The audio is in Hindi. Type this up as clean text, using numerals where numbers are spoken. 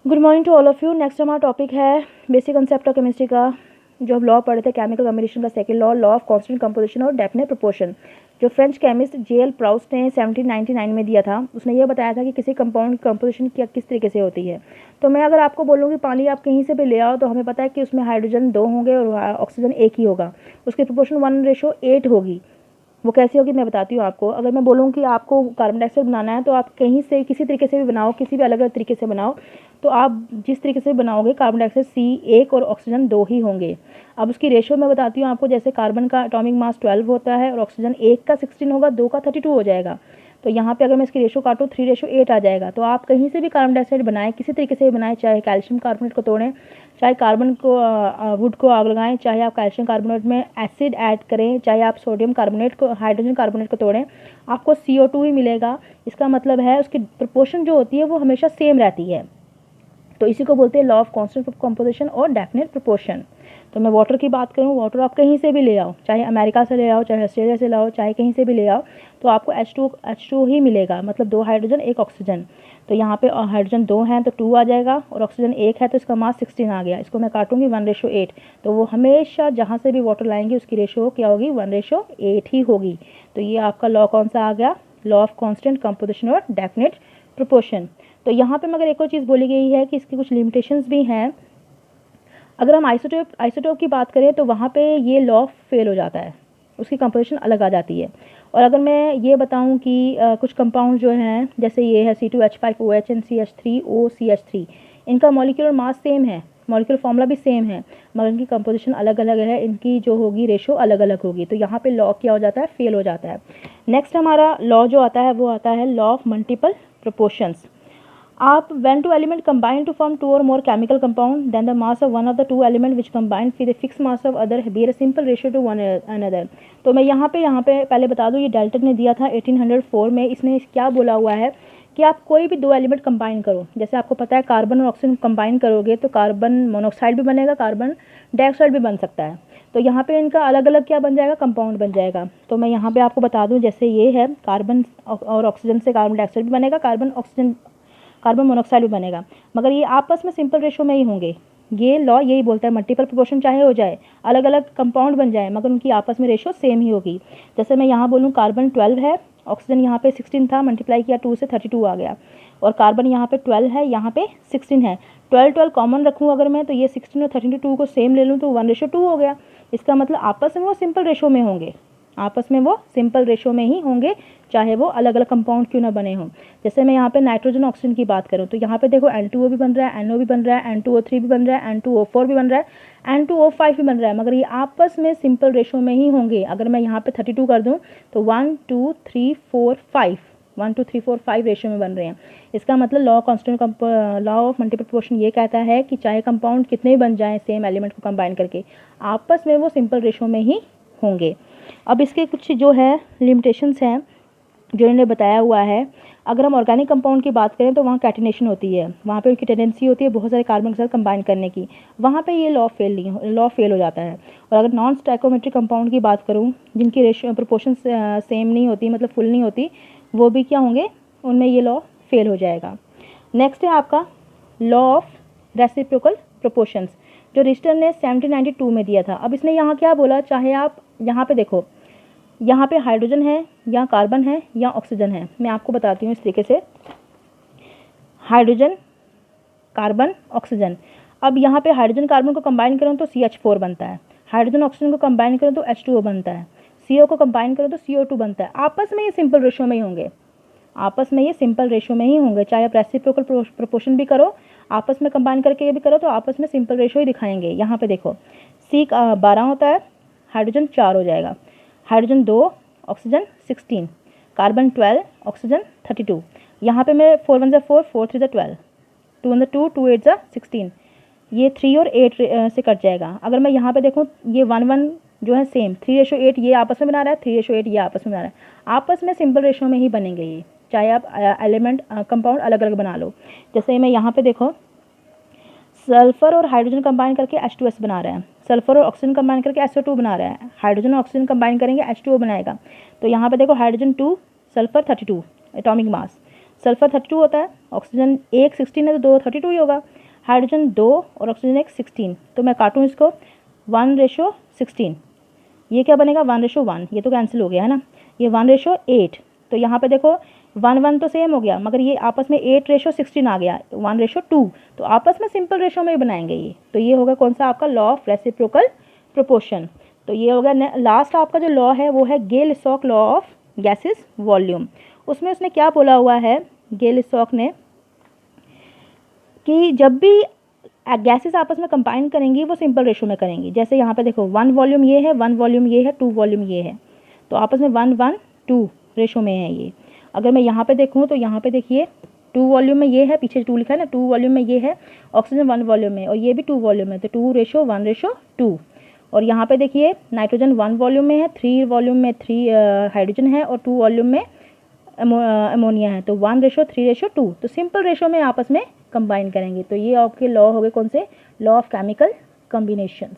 Good morning to all of you. Next हमारा टॉपिक है बेसिक कंसेप्ट ऑफ केमिस्ट्री का, जो हम लॉ पढ़े थे केमिकल कॉम्बिनेशन का second law, law of constant composition और डेफिनेट प्रोपोर्शन, जो French chemist J L Proust ने 1799 में दिया था। उसने ये बताया था कि किसी कंपाउंड की कंपोजिशन किस तरीके से होती है। तो मैं अगर आपको बोलूँ कि पानी आप कहीं से भी ले आओ तो हमें पता है कि उसमें हाइड्रोजन 2 होंगे और ऑक्सीजन 1 ही होगा। उसकी प्रोपोर्शन 1:8 होगी। वो कैसे होगी मैं बताती हूँ आपको। अगर मैं बोलूँ कि आपको कार्बन डाइऑक्साइड बनाना है तो आप कहीं से किसी तरीके से भी बनाओ, किसी भी अलग अलग तरीके से बनाओ, तो आप जिस तरीके से बनाओगे कार्बन डाइऑक्साइड C1 और ऑक्सीजन 2 ही होंगे। अब उसकी रेशियो मैं बताती हूँ आपको। जैसे कार्बन का एटॉमिक मास 12 होता है और ऑक्सीजन 1 का 16 होगा, 2 का 32 हो जाएगा। तो यहाँ पे अगर मैं इसकी रेशियो काटूँ 3:8 आ जाएगा। तो आप कहीं से भी कार्बन डाइऑक्साइड बनाएं, किसी तरीके से भी बनाएं, चाहे कैल्शियम कार्बोनेट को तोड़ें, चाहे कार्बन को वुड को आग लगाएं, चाहे आप कैल्शियम कार्बोनेट में एसिड ऐड करें, चाहे आप सोडियम कार्बोनेट को हाइड्रोजन कार्बोनेट को तोड़ें, आपको CO2 ही मिलेगा। इसका मतलब है उसकी प्रोपोर्शन जो होती है वो हमेशा सेम रहती है। तो इसी को बोलते हैं लॉ ऑफ कांस्टेंट कंपोजिशन और डेफिनेट प्रोपोर्शन। तो मैं वाटर की बात करूँ, वाटर आप कहीं से भी ले आओ, चाहे अमेरिका से ले आओ, चाहे ऑस्ट्रेलिया से लाओ, चाहे कहीं से भी ले आओ, तो आपको H2 ही मिलेगा, मतलब 2 हाइड्रोजन 1 ऑक्सीजन। तो यहाँ पे हाइड्रोजन 2 हैं तो 2 आ जाएगा और ऑक्सीजन 1 है तो इसका मास 16 आ गया। इसको मैं काटूंगी 1:8। तो वो हमेशा जहाँ से भी वाटर लाएंगे उसकी रेशो क्या होगी, 1:8 ही होगी। तो ये आपका लॉ कौन सा आ गया, लॉ ऑफ कांस्टेंट कंपोजिशन और डेफिनेट प्रोपोर्शन। तो यहाँ पे मगर एक और चीज़ बोली गई है कि इसकी कुछ लिमिटेशंस भी हैं। अगर हम आइसोटोप की बात करें तो वहाँ पे ये लॉ फेल हो जाता है, उसकी कंपोजिशन अलग आ जाती है। और अगर मैं ये बताऊँ कि कुछ कंपाउंड जो हैं, जैसे ये है C2H5OH एंड CH3OCH3, इनका मॉलिक्यूलर मास सेम है, मॉलिक्यूलर फॉर्मूला भी सेम है, मगर इनकी कंपोजिशन अलग अलग है, इनकी जो होगी रेशो अलग अलग होगी। तो यहाँ पे लॉ क्या हो जाता है, फेल हो जाता है। नेक्स्ट हमारा लॉ जो आता है वो आता है लॉ ऑफ मल्टीपल प्रोपोर्शंस। आप when two element combine to form two or more chemical compound, then the mass of one of the two element which combine with a fixed mass of other bear a simple ratio to one another। तो मैं यहाँ पे पहले बता दूँ, ये डेल्टन ने दिया था 1804 में। इसने क्या बोला हुआ है कि आप कोई भी 2 एलिमेंट कंबाइन करो। जैसे आपको पता है कार्बन और ऑक्सीजन कंबाइन करोगे तो कार्बन मोनोऑक्साइड भी बनेगा, कार्बन डाइऑक्साइड भी बन सकता है। तो यहाँ पे इनका अलग अलग क्या बन जाएगा, कंपाउंड बन जाएगा। तो मैं यहाँ पे आपको बता दूँ, जैसे ये है कार्बन और ऑक्सीजन से कार्बन डाइऑक्साइड भी बनेगा, कार्बन मोनोऑक्साइड भी बनेगा, मगर ये आपस में सिंपल रेशो में ही होंगे। ये लॉ यही बोलता है मल्टीपल प्रोपोर्शन चाहे हो जाए, अलग अलग कंपाउंड बन जाए, मगर उनकी आपस में रेशो सेम ही होगी। जैसे मैं यहाँ बोलूँ कार्बन 12 है, ऑक्सीजन यहाँ पे 16 था, मल्टीप्लाई किया 2 से 32 आ गया, और कार्बन यहाँ पे 12 है, यहाँ पे 16 है। 12 कॉमन रखूँ अगर मैं, तो ये 16 और 32 को सेम ले लूँ तो 1:2 हो गया। इसका मतलब आपस में वो सिंपल रेशो में होंगे, आपस में वो सिंपल रेशो में ही होंगे, चाहे वो अलग अलग कंपाउंड क्यों ना बने हों। जैसे मैं यहाँ पे नाइट्रोजन ऑक्सीजन की बात करूँ तो यहाँ पे देखो N2O भी बन रहा है, NO भी बन रहा है, N2O3 भी बन रहा है, N2O4 भी बन रहा है, N2O5 भी बन रहा है, मगर ये आपस में सिंपल रेशो में ही होंगे। अगर मैं यहाँ पे 32 कर दूँ तो 1 2 3 4 5 1 2 3 4 5 रेशो में बन रहे हैं। इसका मतलब लॉ ऑफ मल्टीपल प्रोपोर्शन ये कहता है कि चाहे कंपाउंड कितने भी बन जाएं सेम एलिमेंट को कंबाइन करके, आपस में वो सिंपल रेशो में ही होंगे। अब इसके कुछ जो है लिमिटेशंस हैं जो इन्होंने बताया हुआ है। अगर हम ऑर्गेनिक कंपाउंड की बात करें तो वहाँ कैटिनेशन होती है, वहाँ पे उनकी टेंडेंसी होती है बहुत सारे कार्बन के साथ कंबाइन करने की, वहाँ पे ये लॉ फेल हो जाता है। और अगर नॉन स्टैइकोमेट्रिक कंपाउंड की बात करूँ जिनकी रेशियो प्रोपोर्शन सेम नहीं होती, मतलब फुल नहीं होती, वो भी क्या होंगे, उनमें ये लॉ फेल हो जाएगा। नेक्स्ट है आपका लॉ ऑफ रेसिप्रोकल प्रोपोर्शंस, जो रिश्टर ने 1792 में दिया था। अब इसने यहाँ क्या बोला, चाहे आप यहाँ पे देखो, यहाँ पे हाइड्रोजन है या कार्बन है या ऑक्सीजन है, मैं आपको बताती हूँ इस तरीके से, हाइड्रोजन कार्बन ऑक्सीजन। अब यहाँ पे हाइड्रोजन कार्बन को कंबाइन करूँ तो CH4 बनता है, हाइड्रोजन ऑक्सीजन को कंबाइन करूँ तो H2O बनता है, CO को कंबाइन करूँ तो CO2 बनता है। आपस में ये सिंपल रेशो में ही होंगे, आपस में ये सिंपल रेशो में ही होंगे, चाहे आप रेसिप्रोकल प्रोपोर्शन भी करो, आपस में कंबाइन करके ये भी करो, तो आपस में सिंपल रेशो ही दिखाएंगे। यहाँ पे देखो C12 होता है, हाइड्रोजन 4 हो जाएगा, हाइड्रोजन 2, ऑक्सीजन 16, कार्बन 12, ऑक्सीजन 32। यहाँ पे मैं 4 1 4, 4 3 12, 2 1 2, 2 8 16, ये 3 और 8 से कट जाएगा। अगर मैं यहाँ पे देखूँ ये 1 1 जो है सेम, 3:8 ये आपस में बना रहा है, 3:8 ये आपस में बना रहा है, आपस में सिंपल रेशो में ही बनेंगे ये, चाहे आप एलिमेंट कंपाउंड अलग अलग बना लो। जैसे मैं यहाँ पे देखो सल्फर और हाइड्रोजन कंबाइन करके H2S बना रहे हैं, सल्फर और ऑक्सीजन कंबाइन करके SO2 बना रहे हैं, हाइड्रोजन और ऑक्सीजन कंबाइन करेंगे H2O बनाएगा। तो यहाँ पे देखो hydrogen 2, sulphur 32 atomic mass, sulphur 32 होता है, ऑक्सीजन एक 16 है तो 2 32 ही होगा। हाइड्रोजन 2 और ऑक्सीजन एक 16, तो मैं काटूँ इसको 1:16, ये क्या बनेगा 1:1, ये तो कैंसिल हो गया है ना। ये 1:8, तो यहाँ पे देखो 1 तो सेम हो गया, मगर ये आपस में 8:16 आ गया, 1:2, तो आपस में सिंपल रेशो में ही बनाएंगे ये। तो ये होगा कौन सा आपका लॉ ऑफ रेसिप्रोकल प्रोपोर्शन। तो ये होगा लास्ट आपका जो लॉ है वो है गेल-स्टोक लॉ ऑफ गैसेस वॉल्यूम। उसमें उसने क्या बोला हुआ है गेल-स्टोक ने कि जब भी गैसेस आपस में कंबाइन करेंगी वो सिंपल रेशो में करेंगी। जैसे यहाँ पे देखो 1 वॉल्यूम ये है, 1 वॉल्यूम ये है, 2 वॉल्यूम ये है, तो आपस में 1:1:2 रेशो में है ये। अगर मैं यहाँ पे देखूँ तो यहाँ पे देखिए 2 वॉल्यूम में ये है, पीछे 2 लिखा है ना, 2 वॉल्यूम में ये है, ऑक्सीजन 1 वॉल्यूम में और ये भी 2 वॉल्यूम में, तो 2:1:2। और यहाँ पे देखिए नाइट्रोजन 1 वॉल्यूम में है, 3 वॉल्यूम में 3 हाइड्रोजन है और 2 वॉल्यूम में अमोनिया है, तो 1:3:2, तो सिंपल रेशो में आपस में कंबाइन करेंगे। तो ये आपके लॉ हो गए कौन से, लॉ ऑफ केमिकल कॉम्बिनेशंस।